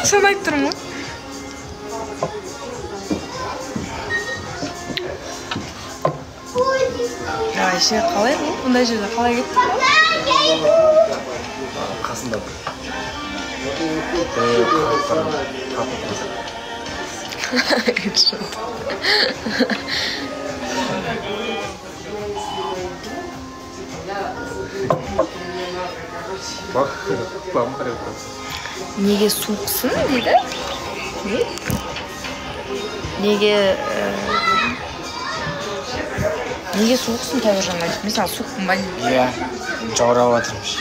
Соны айтып тұрмын ғой. Ше, қалай бұл? Бұндай жерде қалай кеттік қой? Қасында Неге суықсың дейді? Неге суықсың Тәуіржан айтып? Мысалы, суықпын ба дейді? Иә, жаурап жатырмыш.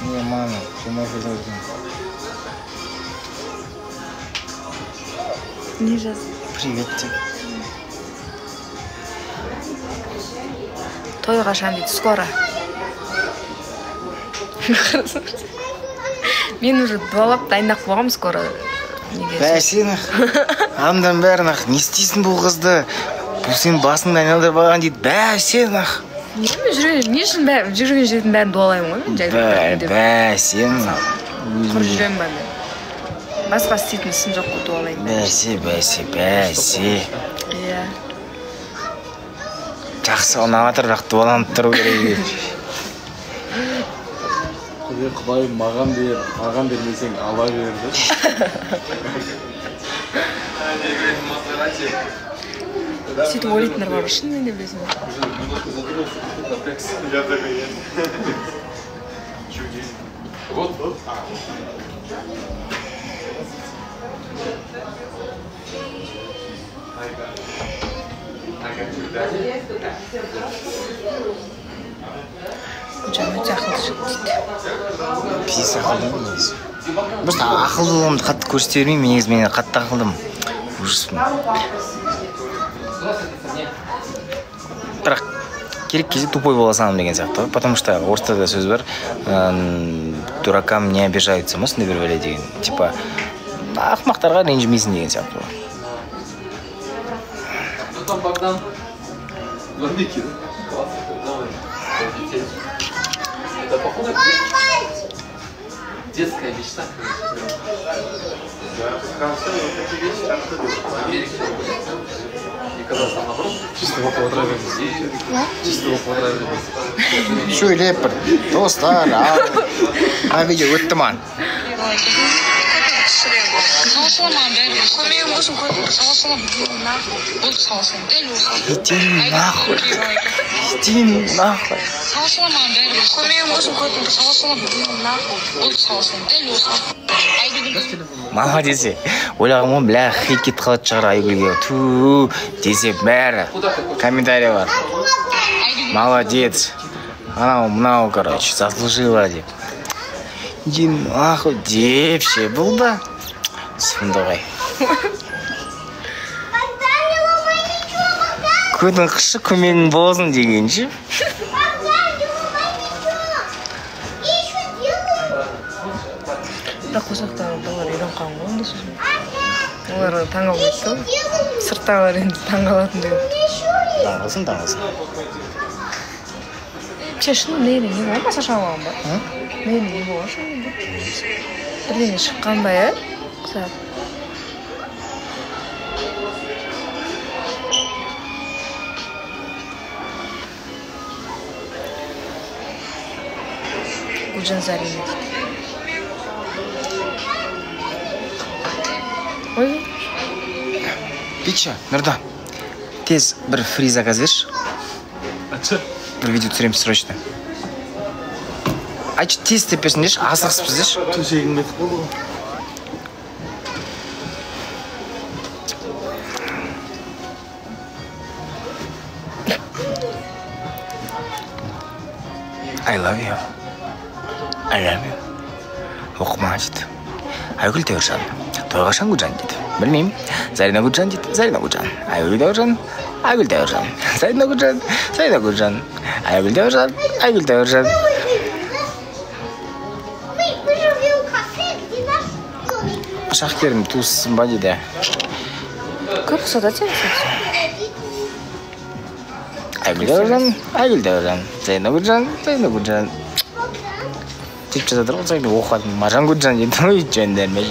Не, мама, прямой эфир должен. Не жаз? Привет тебе. Той қашан дейді, скоро. Мен уже дуалап дайындап болғам, скоро. Бәсенақ, амдан бәрінақ, не істейсің бұл қызды? Бұл сен басыңды айналдырып алған дейді, бәсенақ. Не үшін жүрген жердің бәрін дуалаймын ғой? Бәсен. Құр жүрем ба мен. Басқа істейтін ісім жоқ қой дуалаймын. Бәсе. Иә. Жақсы, ұнап жатыр, бірақ дуаланып тұру керек. Құдай маған бер, маған бермесең ала берді. Сөйтіп ойлайтындар бар, шынымен де білесің бе? Көжем өте ақылды жігіт дейді. Пиздец ақылдымын негізі. Просто ақылдылығымды қатты көрсете бермеймін, негізі мен қатты ақылдымын. Ужаспын. Бірақ керек кезде тупой бола саламын деген сияқты. Потому что орыста да сөз бар, дуракам не обижаются, ма сондай бір бәле деген. Типа, ақымақтарға ренжімейсің деген сияқты. Там Богдан. Это походу детская мечта. Да, в конце вот такие вещи Америка. И когда сам наоборот, чистого квадрата. Чистого квадрата. Шөйлеп бір, достар, видео өтті ман. Иди нахуй. Мама десе, ойлағым ғой, бля, хит кетіп қалады шығар Айгүлге. Ту десе бәрі комментарий бар. Молодец. Анау, мынау, короче, заслужила деп. Иди нахуй деп ше, бұл да. Сондай. Көдің қышы көмегің болсын дегенше. Бірақ қосақтағы балалар үйрен қалың ғой, онда сөзім. Олар таңғалмайды ғой. Сырттағылар енді таңғалатын деген. Таңғалсын. Шын нейді не болған ба, Саша болған ба? Нейді не болған шын? Бірдеңе шыққан ба, е? Құсап. Гүлжан Зарина. Ой. Пича, Нұрда, тез бір фри заказ берші. Бір видео түсіреміз срочно. Айтшы, тез тепесін деші, асығыспыз деші. Төсегін кетіп болды ғой. I love you. Оқыма дейді. Айгүл Тәуіржан. Тойғашан Гүлжан дейді. Білмеймін. Зарина Гүлжан дейді. Зарина Гүлжан. Айгүл Тәуіржан. Айгүл Тәуіржан. Зарина Гүлжан. Зарина Гүлжан. Айгүл Тәуіржан. Айгүл Тәуіржан. Шахтерім туыссың ба дейді. Көп ұқсады сен. айгүл дәуіржан, айгүл дәуіржан, Зайнагүлжан, Зайнагүлжан. Деп жазады ғой, оқыдым, Маржан Гүлжан дейді, ой жөндермей.